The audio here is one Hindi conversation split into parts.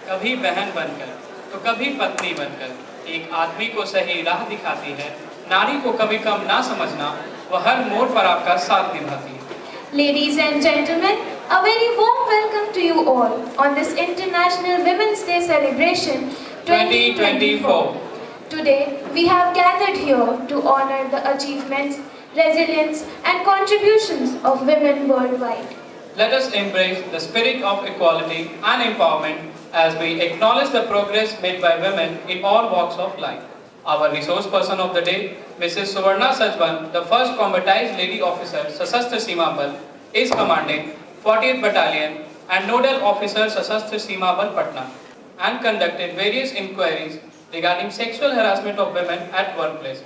कभी बहन बनकर तो कभी पत्नी बनकर एक आदमी को सही राह दिखाती है। नारी को कभी कम ना समझना, वह हर मोड़ पर आपका साथ निभाती है। Ladies and gentlemen, a very warm welcome to you all on this International Women's Day celebration 2024. Today, we have gathered here to honor the achievements, resilience and contributions of women worldwide. Let us embrace the spirit of equality and empowerment as we acknowledge the progress made by women in all walks of life. Our resource person of the day, Mrs. Suvarna Sajban, the first combatized lady officer, Sashastra Seema Bal, is commanding 40th Battalion and Nodal Officer, Sashastra Seema Bal, Patna, and conducted various inquiries regarding sexual harassment of women at workplace.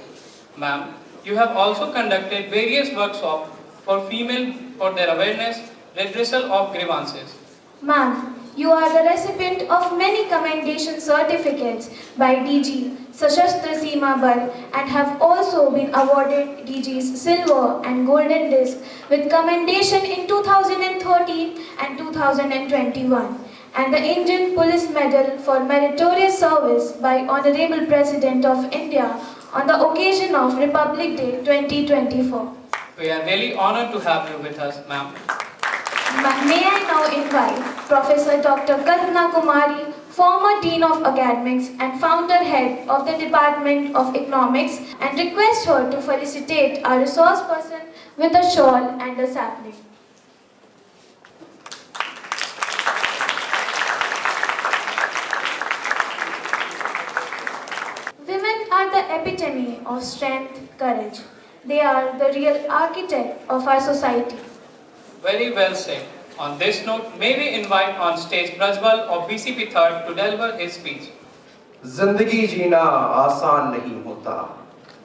Ma'am, you have also conducted various workshops for their awareness, redressal of grievances. Ma'am, you are the recipient of many commendation certificates by DG Sashastra Seema Bal and have also been awarded DG's Silver and Golden Disc with commendation in 2013 and 2021 and the Indian Police Medal for Meritorious Service by Honorable President of India on the occasion of Republic Day 2024. We are really honored to have you with us, ma'am. May I now invite Professor Dr. Kalpana Kumari, former Dean of Academics and founder head of the Department of Economics, and request her to felicitate our resource person with a shawl and a sapling. Women are the epitome of strength, courage. They are the real architect of our society. Very well said. On this note, may we invite on stage Prajwal of BCP 3rd to deliver his speech. जिंदगी जीना आसान नहीं होता,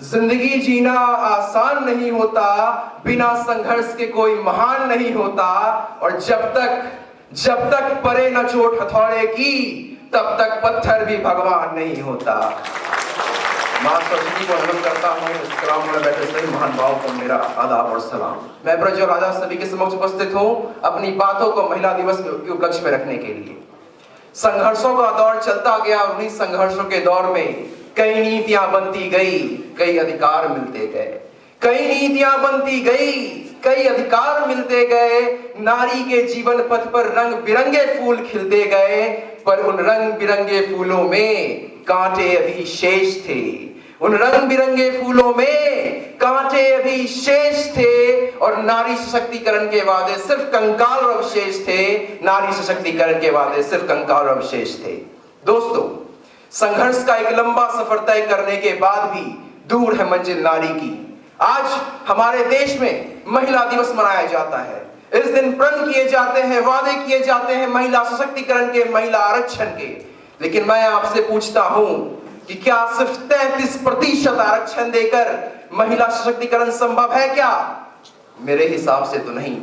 जिंदगी जीना आसान नहीं होता, बिना संघर्ष के कोई महान नहीं होता, और जब तक परे न चोट हथौड़े की, तब तक पत्थर भी भगवान नहीं होता। मां सरस्वती को नमन करता हूँ। इस कलाम में बैठे सभी महान भाव को मेरा आदाब और सलाम। मैं प्रज्वल राजा सभी के समक्ष उपस्थित हूँ अपनी बातों को महिला दिवस के उपलक्ष्य में रखने के लिए। संघर्षों का दौर चलता गया और उन्हीं संघर्षों के दौर में कई नीतियां बनती गई, कई अधिकार मिलते गए। कई नीतियां बनती गई, कई अधिकार मिलते गए। नारी के जीवन पथ पर रंग बिरंगे फूल खिलते गए, पर उन रंग बिरंगे फूलों में कांटे अभी शेष थे। उन रंग बिरंगे फूलों में कांटे अभी शेष थे, और नारी सशक्तिकरण के वादे सिर्फ कंकाल और अवशेष थे। नारी सशक्तिकरण के वादे सिर्फ कंकाल और अवशेष थे। दोस्तों, संघर्ष का एक लंबा सफर तय करने के बाद भी दूर है मंजिल नारी की। आज हमारे देश में महिला दिवस मनाया जाता है। इस दिन प्रण किए जाते हैं, वादे किए जाते हैं महिला सशक्तिकरण के, महिला आरक्षण के। लेकिन मैं आपसे पूछता हूं कि क्या सिर्फ 33% आरक्षण देकर महिला सशक्तिकरण संभव है क्या? मेरे हिसाब से तो नहीं।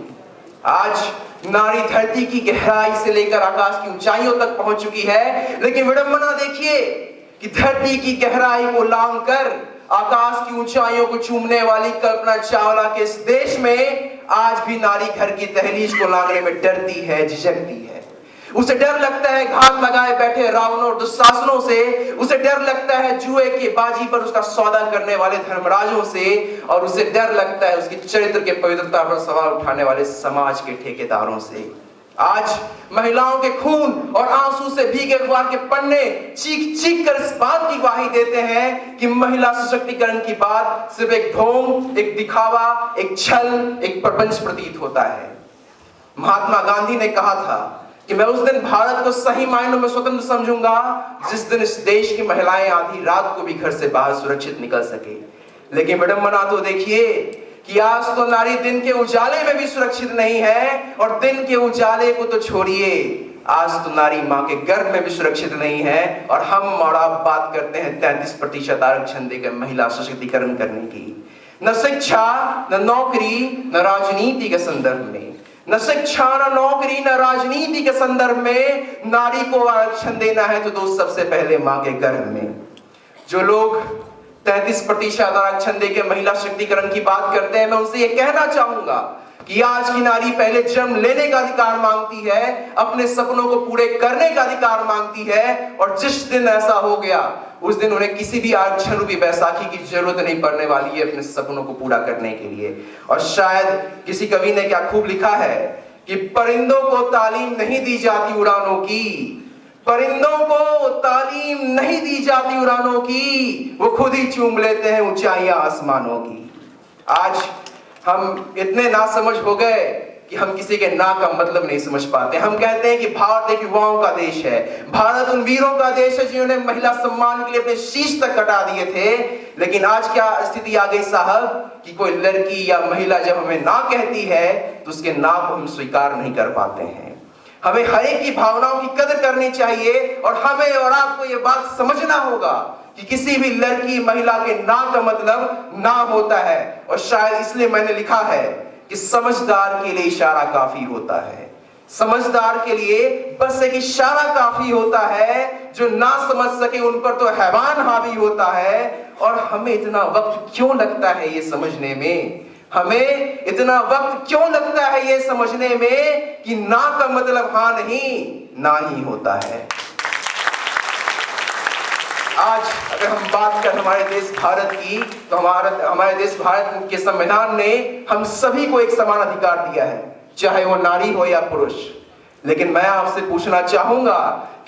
आज नारी धरती की गहराई से लेकर आकाश की ऊंचाइयों तक पहुंच चुकी है, लेकिन विडंबना देखिए कि धरती की गहराई को लांघकर आकाश की ऊंचाइयों को चूमने वाली कल्पना चावला के इस देश में आज भी नारी घर की दहलीज को लांघने में डरती है, झिझकती है। उसे डर लगता है घात लगाए बैठे रावणों और दुशासनों से। उसे डर लगता है जुए की बाजी पर उसका सौदा करने वाले धर्मराजों से, और उसे डर लगता है उसकी चरित्र के पवित्रता पर सवाल उठाने वाले समाज के ठेकेदारों से। आज महिलाओं के खून और आंसू से भीगे अखबार के पन्ने चीख चीख कर इस बात की गवाही देते हैं कि महिला सशक्तिकरण की बात सिर्फ एक ढोंग, एक दिखावा, एक छल, एक प्रपंच प्रतीत होता है। महात्मा गांधी ने कहा था कि मैं उस दिन भारत को सही मायनों में स्वतंत्र समझूंगा जिस दिन इस देश की महिलाएं आधी रात को भी घर से बाहर सुरक्षित निकल सके। लेकिन विडंबना तो देखिए कि आज तो नारी दिन के उजाले में भी सुरक्षित नहीं है, और दिन के उजाले को तो छोड़िए, आज तो नारी मां के गर्भ में भी सुरक्षित नहीं है। और हम और आप बात करते हैं 33% आरक्षण देकर महिला सशक्तिकरण करने की। न शिक्षा, न नौकरी, न राजनीति के संदर्भ में, न शिक्षा, न नौकरी, न राजनीति के संदर्भ में नारी को आरक्षण देना है तो दोस्त सबसे पहले मां के गर्भ में। जो लोग 33% आरक्षण देकर महिला सशक्तिकरण की बात करते हैं, मैं उनसे ये कहना चाहूंगा कि आज की नारी पहले जन्म लेने का अधिकार मांगती है, अपने सपनों को पूरे करने का अधिकार मांगती है, और जिस दिन ऐसा हो गया उस दिन उन्हें किसी भी आरक्षण रूपी बैसाखी की जरूरत नहीं पड़ने वाली है अपने सपनों को पूरा करने के लिए। और शायद किसी कवि ने क्या खूब लिखा है कि परिंदों को तालीम नहीं दी जाती उड़ानों की, परिंदों को तालीम नहीं दी जाती उड़ानों की, वो खुद ही चूम लेते हैं ऊंचाइयां आसमानों की। आज हम इतने नासमझ हो गए कि हम किसी के ना का मतलब नहीं समझ पाते। हम कहते हैं कि भारत एक युवाओं का देश है, भारत उन वीरों का देश है जिन्होंने महिला सम्मान के लिए अपने शीश तक कटा दिए थे। लेकिन आज क्या स्थिति आ गई साहब कि कोई लड़की या महिला जब हमें ना कहती है तो उसके ना को हम स्वीकार नहीं कर पाते हैं। हमें हर एक की भावनाओं की कदर करनी चाहिए, और हमें और आपको ये बात समझना होगा कि किसी भी लड़की महिला के ना का मतलब ना होता है। और शायद इसलिए मैंने लिखा है कि समझदार के लिए इशारा काफी होता है, समझदार के लिए बस एक इशारा काफी होता है। जो ना समझ सके उन पर तो हैवान हावी होता है। और हमें इतना वक्त क्यों लगता है ये समझने में, हमें इतना वक्त क्यों लगता है ये समझने में कि ना का मतलब हाँ नहीं, ना ही होता है। आज अगर हम बात करें हमारे देश भारत की, तो हमारे देश भारत के संविधान ने हम सभी को एक समान अधिकार दिया है, चाहे वो नारी हो या पुरुष। लेकिन मैं आपसे पूछना चाहूंगा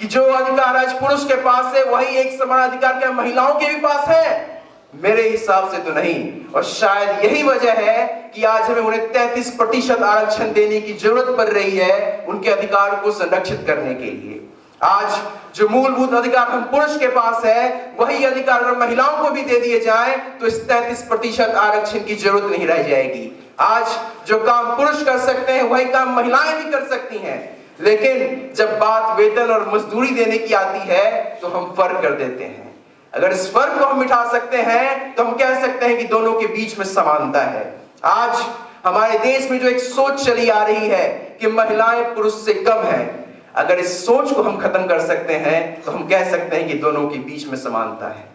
कि जो अधिकार आज पुरुष के पास है वही एक समान अधिकार क्या महिलाओं के भी पास है? मेरे हिसाब से तो नहीं। और शायद यही वजह है कि आज हमें उन्हें 33% आरक्षण देने की जरूरत पड़ रही है उनके अधिकार को संरक्षित करने के लिए। आज जो मूलभूत अधिकार हम पुरुष के पास है वही अधिकार अगर महिलाओं को भी दे दिए जाए तो इस 33% आरक्षण की जरूरत नहीं रह जाएगी। आज जो काम पुरुष कर सकते हैं वही काम महिलाएं भी कर सकती हैं। लेकिन जब बात वेतन और मजदूरी देने की आती है तो हम फर्क कर देते हैं। अगर इस फर्क को हम मिटा सकते हैं तो हम कह सकते हैं कि दोनों के बीच में समानता है। आज हमारे देश में जो एक सोच चली आ रही है कि महिलाएं पुरुष से कम हैं, अगर इस सोच को हम खत्म कर सकते हैं तो हम कह सकते हैं कि दोनों के बीच में समानता है।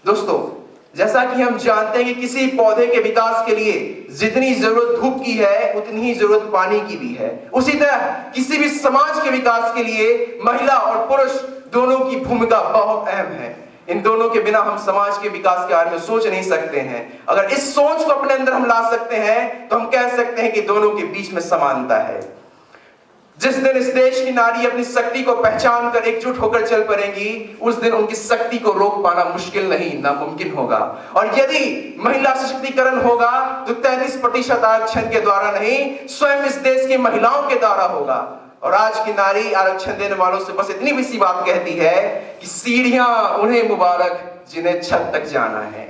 दोस्तों, जैसा कि हम जानते हैं कि किसी पौधे के विकास के लिए जितनी जरूरत धूप की है उतनी ही जरूरत पानी की भी है, उसी तरह किसी भी समाज के विकास के लिए महिला और पुरुष दोनों की भूमिका बहुत अहम है। इन दोनों के बिना हम समाज के विकास के बारे में सोच नहीं सकते हैं। अगर इस सोच को अपने अंदर हम ला सकते हैं तो हम कह सकते हैं कि दोनों के बीच में समानता है। जिस दिन इस देश की नारी अपनी शक्ति को पहचान कर एकजुट होकर चल पड़ेंगी, उस दिन उनकी शक्ति को रोक पाना मुश्किल नहीं, नामुमकिन होगा। और यदि महिला सशक्तिकरण होगा तो 33% आरक्षण के द्वारा नहीं, स्वयं इस देश की महिलाओं के द्वारा होगा। और आज की नारी आरक्षण देने वालों से बस इतनी भी सी बात कहती है कि सीढ़ियां उन्हें मुबारक जिन्हें छत तक जाना है,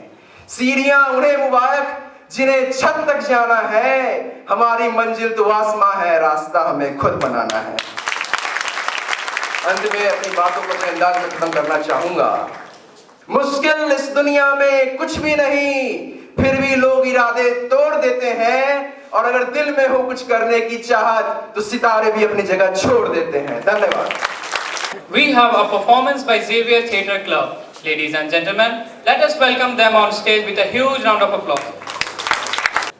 सीढ़ियां उन्हें मुबारक जिन्हें छत तक जाना है। हमारी मंजिल तो आसमां है, रास्ता हमें खुद बनाना है। अंत में अपनी बातों को अपने अंदाज में खत्म करना चाहूंगा। मुश्किल इस दुनिया में कुछ भी नहीं, फिर भी लोग इरादे तोड़ देते हैं। और अगर दिल में हो कुछ करने की चाहत तो सितारे भी अपनी जगह छोड़ देते हैं। धन्यवाद। We have a performance by Xavier Theatre Club. Ladies and gentlemen, let us welcome them on stage with a huge round of applause.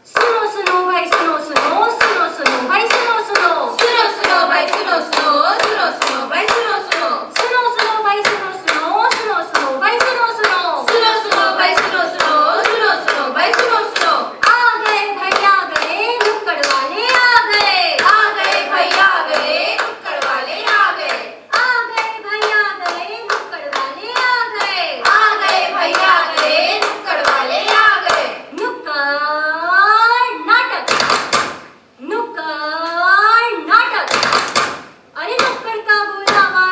सुनो सुनो भाई सुनो सुनो सुनो सुनो भाई सुनो सुनो सुनो सुनो भाई सुनो सुनो सुनो सुनो भाई सुनो सुनो सुनो सुनो भाई सुनो सुनो सुनो सुनो भाई सुनो सुनो सुनो सुनो भाई सुनो सुनो सुनो सुनो भाई सुनो सुनो आ गए भाई आ गए नुक्कड़ वाले आ गए भाई आ गए नुक्कड़ वाले आ गए भाई आ गए नुक्कड़ वाले आ गए भाई आ गए नुक्कड़ वाले आ गए नुक्कड़ नाटक नुक्कड़ नाटक। अरे नुक्कड़ का बुलावा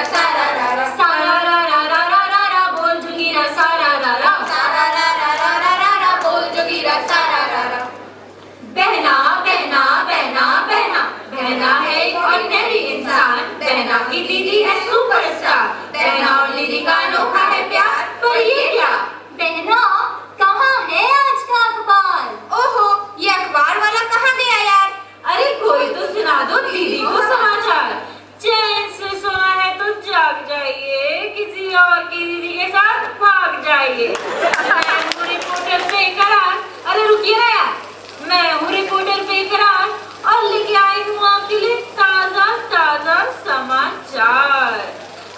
सारा रा रा सारा रा रा रा रा रा रा बोल जोगीरा सारा रा रा सारा रा रा रा रा रा रा बोल जोगीरा सारा रा रा। बहना बहना बहना बहना बहना है एक ऑर्डिनरी इंसान, बहना की दीदी है सुपरस्टार, बहना और दीदी का अनोखा है प्यार, पर ये क्या बहना कहाँ है आज का अखबार? ओहो ये अखबार वाला कहाँ गया यार? अरे कोई तो सुना दो दीदी को समाचार। चैन से सोना है तो जाग जाइए, किसी और की दीदी के साथ भाग जाइए। मैं हूँ रिपोर्टर बेकरार, अरे रुकिए ना यार, मैं हूँ रिपोर्टर बेकरार और लेके आई हूँ आपके लिए ताजा ताजा समाचार।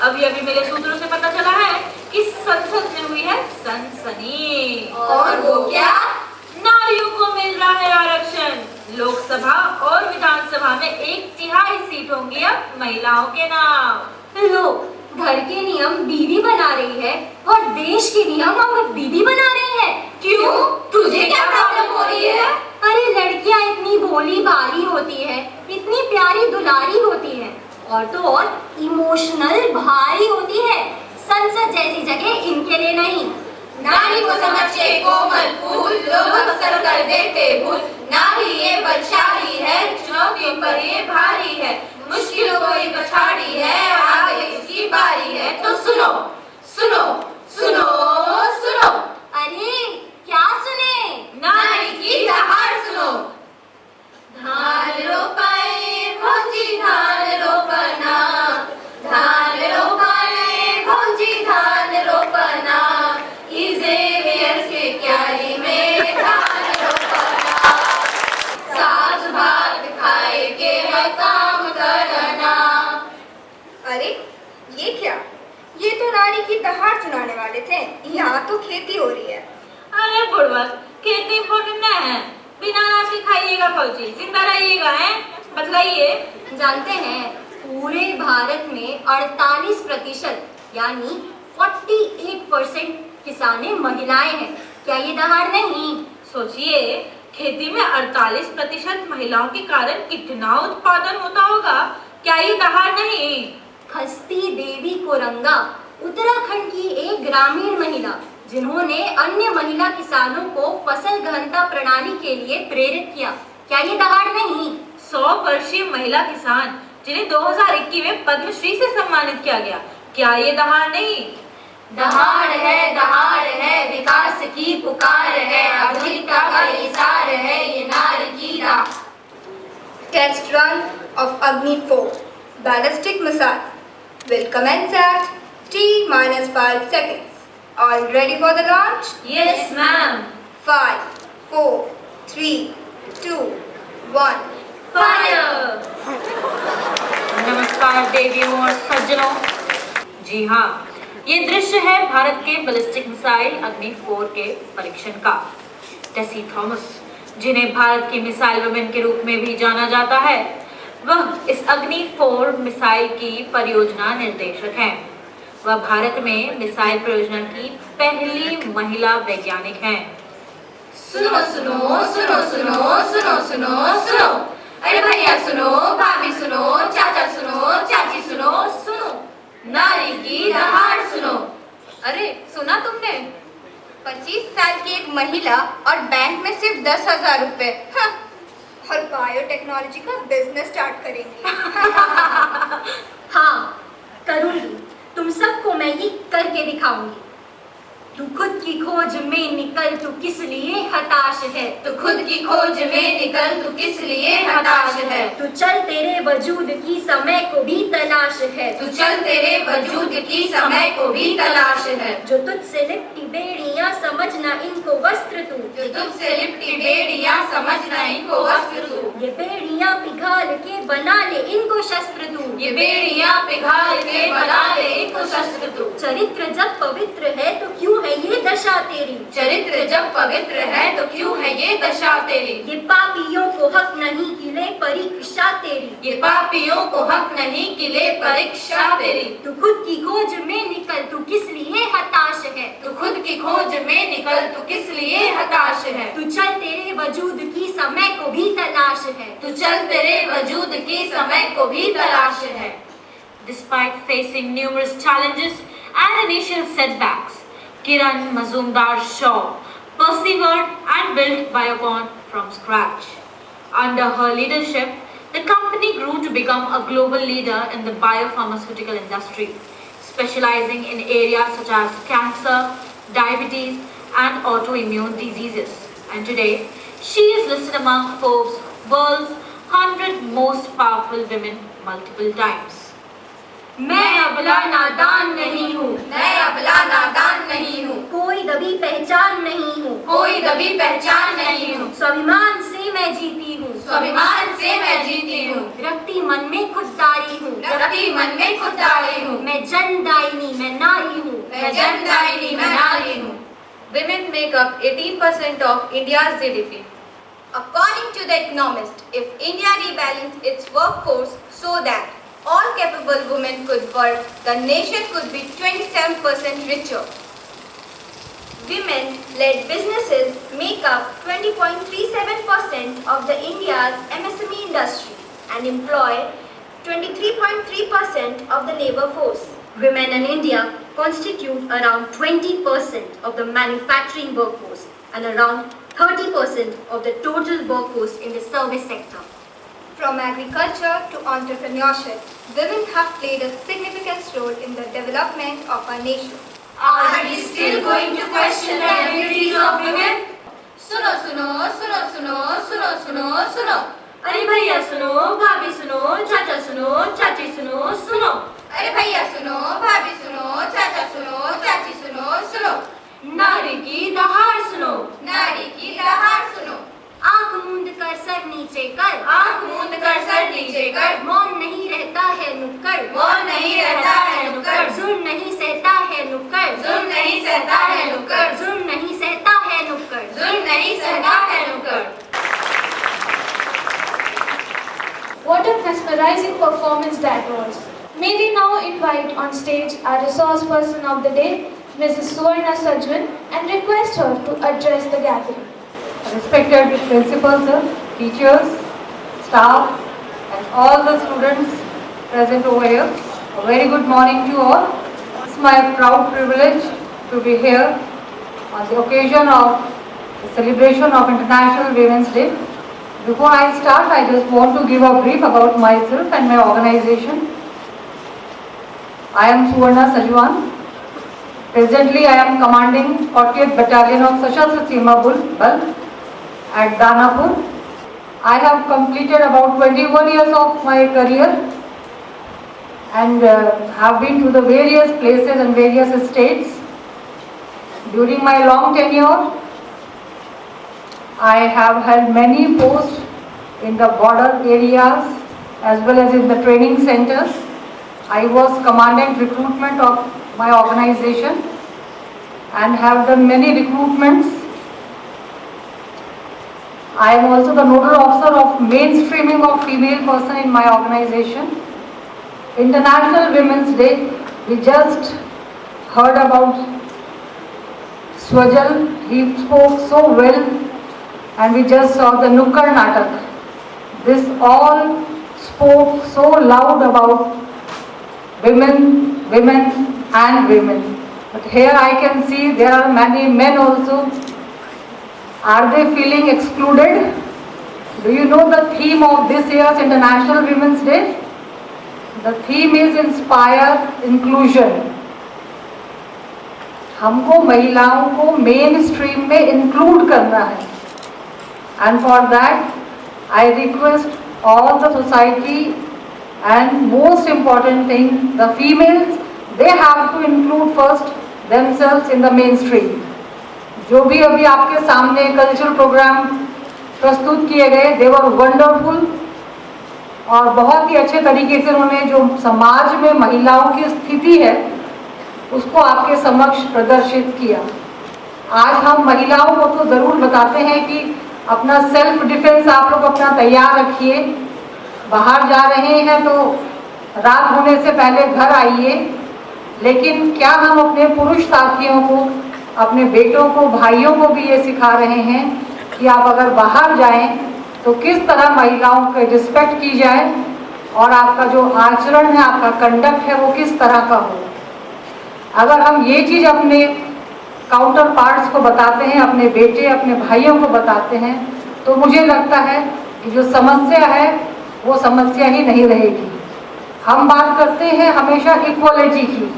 अभी अभी मेरे सूत्रों से पता चला है कि संसद में हुई है सनसनी। और वो क्या? नारियों को मिल रहा है आरक्षण। लोकसभा और विधानसभा में 1/3 सीट होंगी अब महिलाओं के नाम। लो घर के नियम दीदी बना रही है और देश के नियम अब दीदी बना रही है। क्यों? तुझे क्या प्रॉब्लम हो रही है? अरे लड़कियां इतनी भोली भाली होती है, इतनी प्यारी दुलारी होती है और तो और इमोशनल भारी होती है। संसद जैसी जगह इनके लिए नहीं। नारी को समझे कोमल फूल, लोग अक्सर कर देते भूल। नारी ये बलशाली है, चुनौतियों पर ये भारी है, मुश्किलों को ये पछाड़ी है, आगे इसकी बारी है। तो सुनो सुनो सुनो सुनो। अरे क्या सुने? नारी की दहाड़ सुनो। धान रोपाए भौजी धान रोपना, धान रोपाए भौजी धान रोपना, इज़ेवियर के क्यारी में धान रोपना, साथ भात खाए के है काम करना। अरे ये क्या? ये तो नारी की दहाड़ सुनाने वाले थे, यहाँ तो खेती हो रही है। अरे बुढ़वत खेती इम्पोर्टेंट है, बिना अनाज के खाइएगा फौजी, जिंदा रहिएगा है। बतलाइए। जानते हैं पूरे भारत में 48% यानी 48% किसानें महिलाएं हैं। क्या ये दहाड़ नहीं? सोचिए खेती में 48% महिलाओं के कारण कितना उत्पादन होता होगा। क्या ये दहाड़ नहीं? खस्ती देवी कोरंगा उत्तराखंड की एक ग्रामीण महिला जिन्होंने अन्य महिला किसानों को फसल गहनता प्रणाली के लिए प्रेरित किया। क्या ये दहाड़ नहीं? 100 वर्षीय महिला किसान जिन्हें 2021 में पद्मश्री से सम्मानित किया गया। क्या ये दहाड़ नहीं? दहाड़ है विकास की पुकार है, आधुनिकता का इशार है, ये नारी की राह। Test run of Agni 4 ballistic missile will commence at T-5 seconds. All ready for the launch? Yes, ma'am. 5, 4, 3, 2, 1. Fire! नमस्कार देवियों और सज्जनों। जी हाँ, ये दृश्य है भारत के बैलिस्टिक मिसाइल अग्नि 4 के परीक्षण का। टेसी थॉमस, जिन्हें भारत की मिसाइल वुमेन के रूप में भी जाना जाता है, वह इस अग्नि 4 मिसाइल की परियोजना निर्देशक हैं। वह भारत में मिसाइल परियोजना की पहली महिला वैज्ञानिक हैं। सुनो सुनो सुनो सुनो सुनो सुनो सुनो, अरे भैया सुनो, भाभी सुनो, चाचा सुनो, चाची सुनो, सुनो, नारी की दहाड़ सुनो। अरे सुना तुमने? 25 साल की एक महिला और बैंक में सिर्फ 10,000 रुपए। हाँ, और बायोटेक्नोलॉजी का बिजनेस स्टार्ट करेंगी। हाँ करूंगी, तुम सबको मैं ये करके दिखाऊंगी। तू खुद की खोज में निकल, तू किस लिए हताश है? तू खुद की खोज में निकल, तू किस लिए हताश है? तू चल तेरे वजूद की समय को भी तलाश है। तू चल तेरे वजूद की समय को भी तलाश है। जो तुझसे लिपटी बेड़ियां समझना इनको वस्त्र तू, जो तुझसे लिपटी बेड़ियां समझना इनको वस्त्र तू, ये बेड़ियां पिघाल के बना ले इनको शस्त्र तू, ये बेड़ियां पिघाल के बना ले इनको शस्त्र तू। चरित्र जब पवित्र है तो क्यों है ये दशा तेरी? चरित्र जब पवित्र है तो क्यों है ये दशा तेरी? ये पापियों को हक नहीं कि ले परीक्षा तेरी, ये पापियों को हक नहीं कि ले परीक्षा तेरी। तू खुद की खोज में निकल, तू किस लिए हताश है? तू खुद की खोज में निकल, तू किस लिए हताश है? तू चल तेरे वजूद की समय को भी तलाश है। तू चल तेरे वजूद की समय को भी तलाश है। Despite facing numerous challenges and initial setbacks, Kiran Mazumdar Shaw persevered and built Biocon from scratch. Under her leadership, the company grew to become a global leader in the biopharmaceutical industry, specializing in areas such as cancer, diabetes, and autoimmune diseases. And today, she is listed among Forbes' world's 100 most powerful women multiple times. मैं अबला नादान नहीं हूँ, मैं अबला नादान नहीं हूँ, कोई दबी पहचान नहीं हूँ, कोई दबी पहचान नहीं हूँ, स्वाभिमान से मैं जीती हूँ, स्वाभिमान से मैं जीती हूँ, रखती मन में खुददारी हूँ, रखती मन में खुददारी हूँ, मैं जनदायिनी मैं नारी हूँ, मैं जनदायिनी मैं नारी हूँ. Women make up 18% of India's GDP. According to The Economist, if India rebalanced its workforce so that all capable women could work, the nation could be 27% richer. Women-led businesses make up 20.37% of the India's MSME industry and employ 23.3% of the labor force. Women in India constitute around 20% of the manufacturing workforce and around 30% of the total workforce in the service sector. From agriculture to entrepreneurship, women have played a significant role in the development of our nation. Are we still going to question the abilities of women? सुनो सुनो सुनो सुनो सुनो सुनो सुनो अरे भैया सुनो, भाभी सुनो, चाचा सुनो, चाची सुनो, सुनो, अरे भैया सुनो, भाभी सुनो, चाचा सुनो, चाची सुनो, सुनो, नारी की दहाड़ सुनो, नारी की दहाड़ सुनो, आंख मूंद कर सर नीचे कर, आंख मूंद कर सर नीचे कर, मौन नहीं रहता है नुक्कड़, मौन नहीं रहता है नुक्कड़, जुल्म नहीं सहता है नुक्कड़, जुल्म नहीं सहता है नुक्कड़, जुल्म नहीं सहता है नुक्कड़, जुल्म नहीं सहता है नुक्कड़. What a mesmerizing performance that was. May we now invite on stage our resource person of the day, Mrs. Suvarna Sajwan, and request her to address the gathering. Respected principals, teachers, staff, and all the students present over here, a very good morning to you all. It's my proud privilege to be here on the occasion of the celebration of International Women's Day. Before I start, I just want to give a brief about myself and my organization. I am Suvarna Sajwan. Presently, I am commanding 40th Battalion of Sashastra Seema Bal at Danapur. I have completed about 21 years of my career and have been to the various places and various states. During my long tenure, I have held many posts in the border areas as well as in the training centers. I was commandant recruitment of my organization and have done many recruitments. I am also the nodal officer of mainstreaming of female person in my organization. International Women's Day, we just heard about Swajal. He spoke so well, and we just saw the Nukkad Natak. This all spoke so loud about women, women and women. But here I can see there are many men also. Are they feeling excluded? Do you know the theme of this year's International Women's Day? The theme is Inspire Inclusion. हमको महिलाओं को मेन स्ट्रीम में इंक्लूड करना है. And for that, I request all the society and most important thing, the females, they have to include first themselves in the mainstream. जो भी अभी आपके सामने कल्चरल प्रोग्राम प्रस्तुत किए गए, they were wonderful और बहुत ही अच्छे तरीके से उन्होंने जो समाज में महिलाओं की स्थिति है उसको आपके समक्ष प्रदर्शित किया. आज हम महिलाओं को तो ज़रूर बताते हैं कि अपना सेल्फ डिफेंस आप लोग अपना तैयार रखिए, बाहर जा रहे हैं तो रात होने से पहले घर आइए. लेकिन क्या हम अपने पुरुष साथियों को, अपने बेटों को, भाइयों को भी ये सिखा रहे हैं कि आप अगर बाहर जाएं तो किस तरह महिलाओं को रिस्पेक्ट की जाए और आपका जो आचरण है, आपका कंडक्ट है, वो किस तरह का हो। अगर हम ये चीज़ अपने काउंटर पार्ट्स को बताते हैं, अपने बेटे अपने भाइयों को बताते हैं, तो मुझे लगता है कि जो समस्या है वो समस्या ही नहीं रहेगी। हम बात करते हैं हमेशा इक्वलिटी की।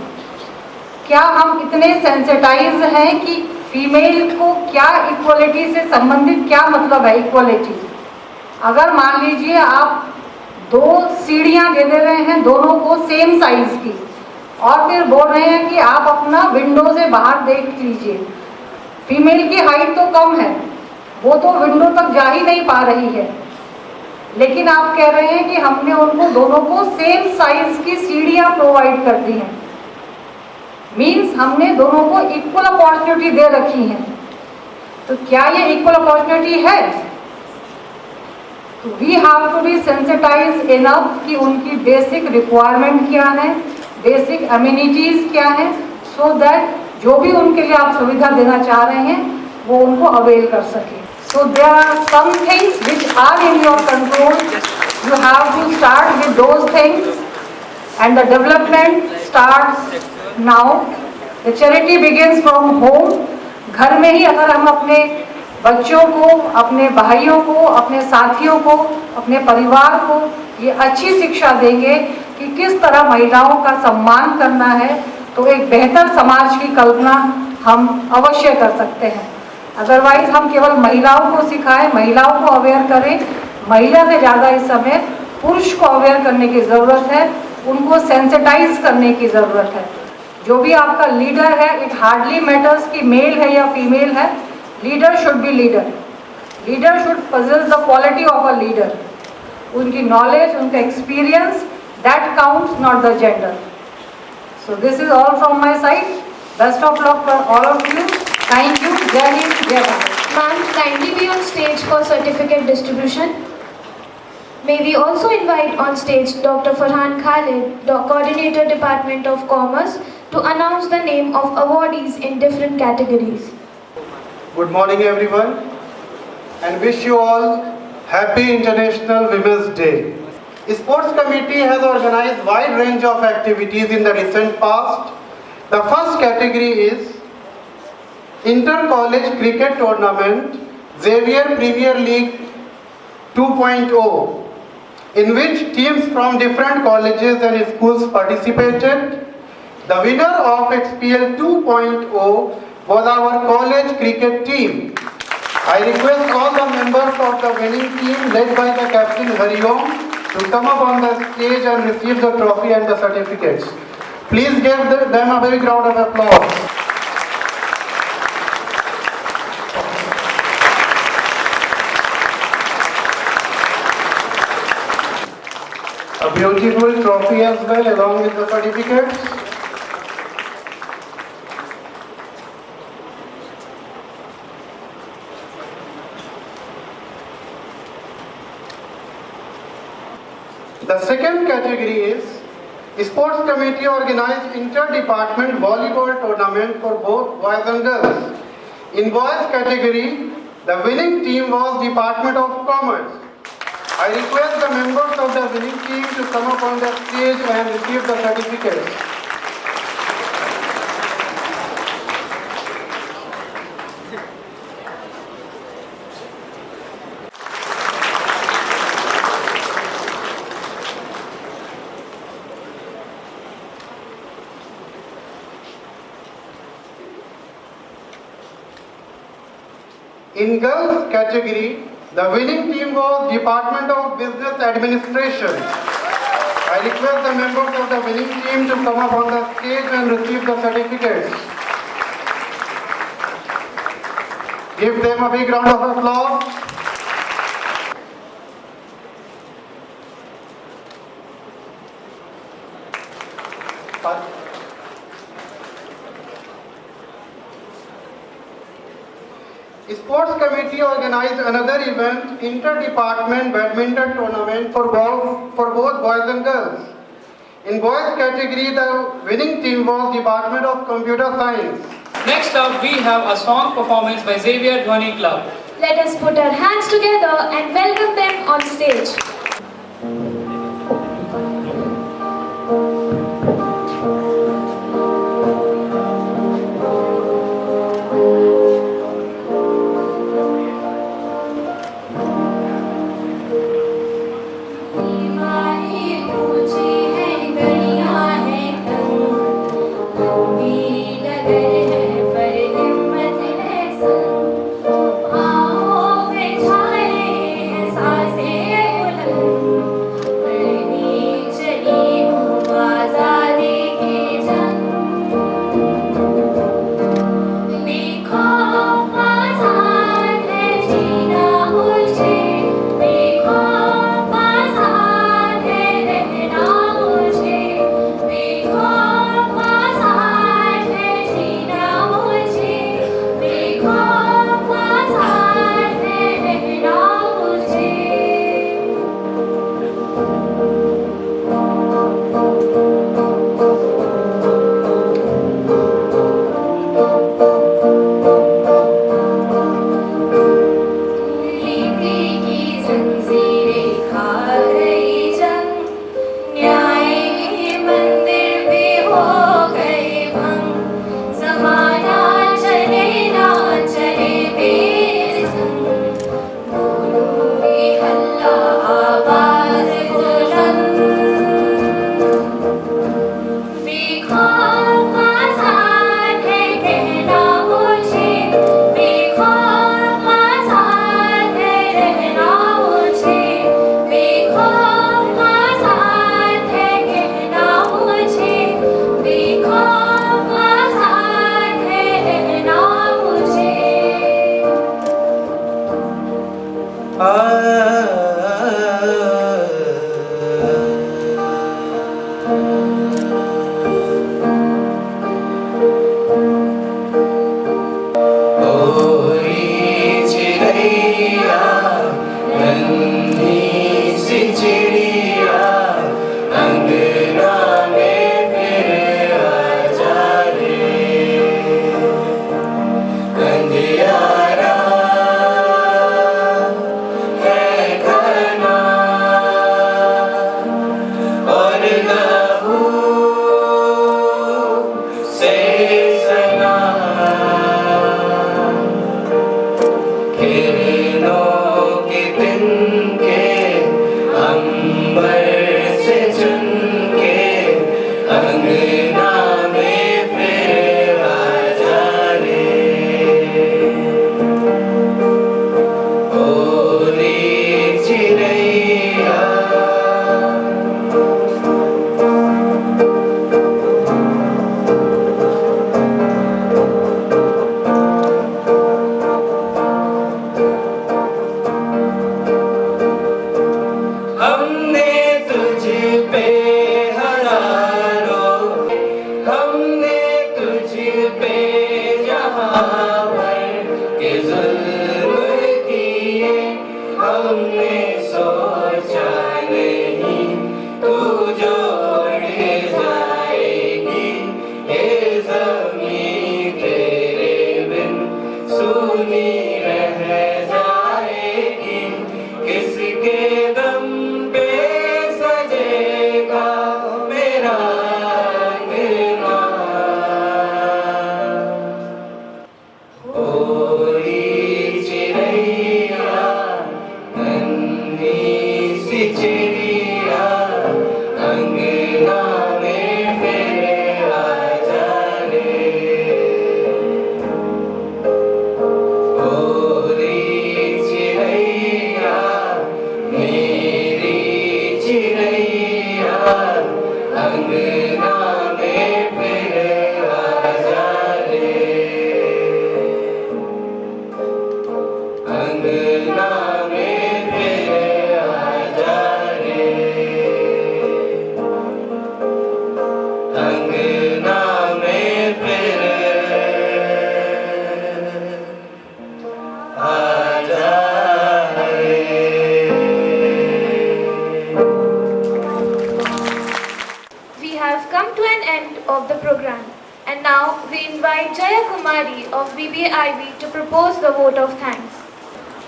क्या हम इतने सेंसिटाइज हैं कि फीमेल को क्या इक्वलिटी से संबंधित क्या मतलब है इक्वलिटी। अगर मान लीजिए आप 2 सीढ़ियाँ दे रहे हैं दोनों को सेम साइज की, और फिर बोल रहे हैं कि आप अपना विंडो से बाहर देख लीजिए। फीमेल की हाइट तो कम है, वो तो विंडो तक जा ही नहीं पा रही है, लेकिन आप कह रहे हैं कि हमने उनको दोनों को सेम साइज की सीढ़ियां प्रोवाइड कर दी हैं। मीन्स हमने दोनों को इक्वल अपॉर्चुनिटी दे रखी है। तो क्या ये इक्वल अपॉर्चुनिटी है? तो we have to be sensitize enough कि उनकी बेसिक रिक्वायरमेंट क्या है, बेसिक अम्यूनिटीज क्या है, सो दैट जो भी उनके लिए आप सुविधा देना चाह रहे हैं वो उनको अवेल कर सके। So there are some things which are in your control. You have to start with those things, and the development starts now. The charity begins from home. घर में ही अगर हम अपने बच्चों को, अपने भाइयों को, अपने साथियों को, अपने परिवार को ये अच्छी शिक्षा देंगे कि किस तरह महिलाओं का सम्मान करना है, तो एक बेहतर समाज की कल्पना हम अवश्य कर सकते हैं। अदरवाइज हम केवल महिलाओं को सिखाएं, महिलाओं को अवेयर करें, महिला से ज़्यादा इस समय पुरुष को अवेयर करने की ज़रूरत है, उनको सेंसिटाइज करने की ज़रूरत है। जो भी आपका लीडर है, इट हार्डली मैटर्स कि मेल है या फीमेल है, leader should be leader. Leader should possess the quality of a leader. उनकी नॉलेज, उनका experience, that counts, not the gender. So this is all from my side. Best of luck for all of you. Thank you. Jai Hind, Jai Bharat. Ma'am, kindly be on stage for certificate distribution. May we also invite on stage Dr. Farhan Khalid, the Coordinator Department of Commerce, to announce the name of awardees in different categories. Good morning everyone, and wish you all happy International Women's Day. Sports Committee has organized wide range of activities in the recent past. The first category is Inter-College Cricket Tournament, Xavier Premier League 2.0, in which teams from different colleges and schools participated. The winner of XPL 2.0 was our college cricket team. I request all the members of the winning team led by the captain Hariom to come up on the stage and receive the trophy and the certificates. Please give them a big round of applause. A beautiful trophy as well along with the certificates. The second category is Sports Committee organized inter-department volleyball tournament for both boys and girls. In boys category, the winning team was Department of Commerce. I request the members of the winning team to come up on the stage and receive the certificates. In girls category, the winning team was Department of Business Administration. I request the members of the winning team to come up on the stage and receive the certificates. Give them a big round of applause. Sports Committee organized another event, inter-department badminton tournament for both boys and girls. In boys category, the winning team was Department of Computer Science. Next up, we have a song performance by Xavier Dhwani Club. Let us put our hands together and welcome them on stage. We have come to an end of the program, and now we invite Jaya Kumari of BBIB to propose the vote of thanks.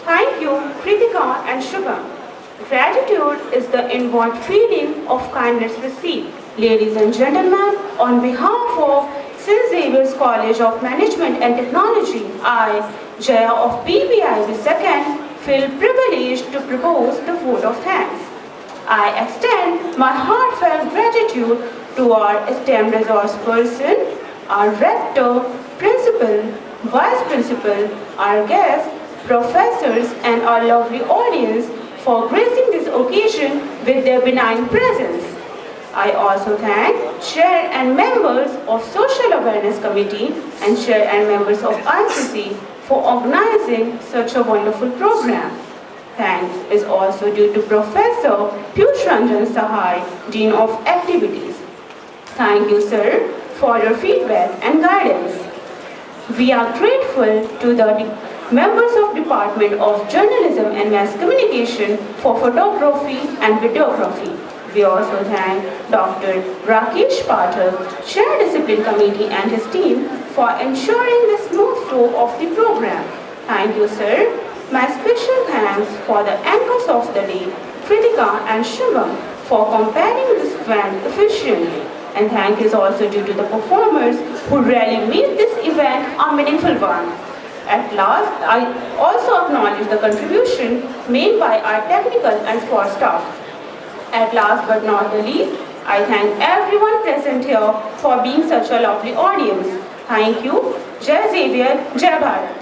Thank you, Kritika and Shubham. Gratitude is the inward feeling of kindness received. Ladies and gentlemen, on behalf of St. Xavier's College of Management and Technology, I, Jaya of BBIB 2nd, feel privileged to propose the vote of thanks. I extend my heartfelt gratitude to our esteemed resource person, our rector, principal, vice principal, our guests, professors, and our lovely audience for gracing this occasion with their benign presence. I also thank Chair and members of Social Awareness Committee and Chair and members of ICC for organizing such a wonderful program. Thanks is also due to Professor Piyush Ranjan Sahai, Dean of Activities. Thank you, sir, for your feedback and guidance. We are grateful to the members of Department of Journalism and Mass Communication for photography and videography. We also thank Dr. Rakesh Pathak, Chair Discipline Committee and his team for ensuring the smooth flow of the program. Thank you, sir. My special thanks for the anchors of the day, Kritika and Shubham, for comparing this event efficiently. And thank is also due to the performers who really made this event a meaningful one. At last, I also acknowledge the contribution made by our technical and sports staff. At last but not the least, I thank everyone present here for being such a lovely audience. Thank you. Jai Xavier, Jai Bharat.